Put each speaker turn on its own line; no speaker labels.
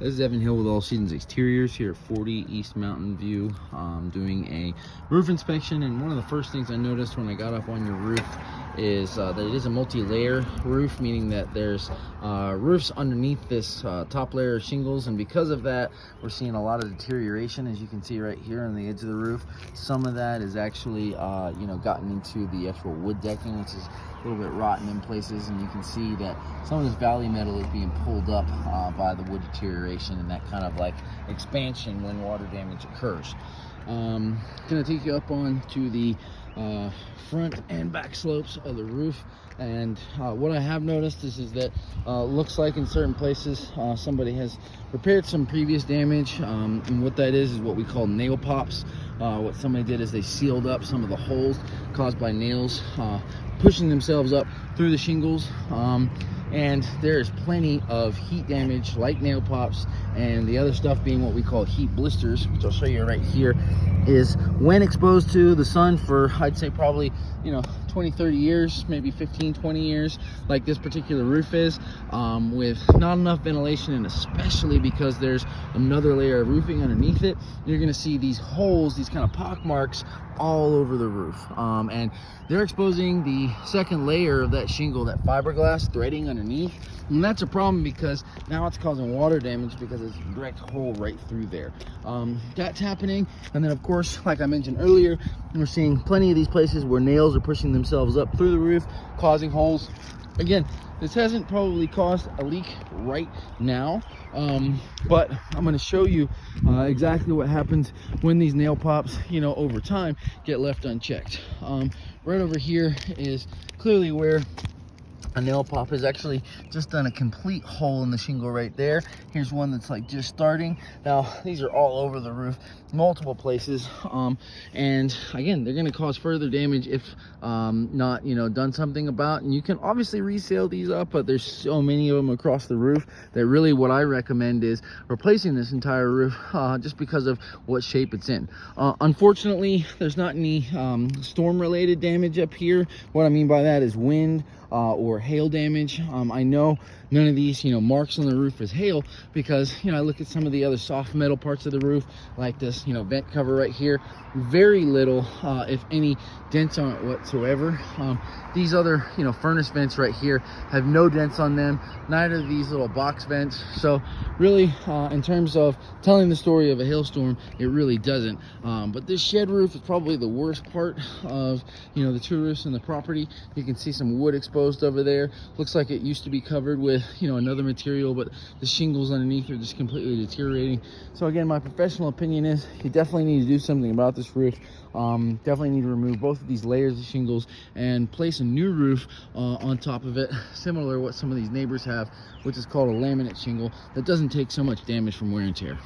This is Evan Hill with All Seasons Exteriors here at 40 East Mountain View, doing a roof inspection. And one of the first things I noticed when I got up on your roof is that it is a multi-layer roof, meaning that there's roofs underneath this top layer of shingles, and because of that we're seeing a lot of deterioration, as you can see right here on the edge of the roof. Some of that is actually gotten into the actual wood decking, which is a little bit rotten in places, and you can see that some of this valley metal is being pulled up by the wood deterioration and that kind of like expansion when water damage occurs. Gonna take you up on to the front and back slopes of the roof, and what I have noticed is that looks like in certain places somebody has repaired some previous damage, and what that is what we call nail pops. What somebody did is they sealed up some of the holes caused by nails pushing themselves up through the shingles, and there is plenty of heat damage like nail pops, and the other stuff being what we call heat blisters, which I'll show you right here. Is when exposed to the sun for, I'd say probably 20-30 years, maybe 15-20 years, like this particular roof is, with not enough ventilation, and especially because there's another layer of roofing underneath it, you're going to see these holes, these kind of pock marks all over the roof, and they're exposing the second layer of that shingle, that fiberglass threading underneath, and that's a problem because now it's causing water damage because it's a direct hole right through there. That's happening, and then of course, like I mentioned earlier, we're seeing plenty of these places where nails are pushing themselves up through the roof, causing holes. Again, this hasn't probably caused a leak right now, but I'm going to show you exactly what happens when these nail pops, over time get left unchecked. Right over here is clearly where a nail pop has actually just done a complete hole in the shingle right there. Here's one that's like just starting. Now these are all over the roof, multiple places, and again, they're going to cause further damage if not done something about. And you can obviously reseal these up, but there's so many of them across the roof that really what I recommend is replacing this entire roof, just because of what shape it's in. Unfortunately, there's not any storm related damage up here. What I mean by that is wind or hail damage. I know none of these marks on the roof is hail because I look at some of the other soft metal parts of the roof, like this vent cover right here, very little if any dents on it whatsoever. These other furnace vents right here have no dents on them, neither of these little box vents. So really, in terms of telling the story of a hailstorm, it really doesn't. But this shed roof is probably the worst part of the two roofs in the property. You can see some wood exposed over there. Looks like it used to be covered with another material, but the shingles underneath are just completely deteriorating. So again, my professional opinion is you definitely need to do something about this roof. Definitely need to remove both of these layers of shingles and place a new roof on top of it, similar to what some of these neighbors have, which is called a laminate shingle that doesn't take so much damage from wear and tear.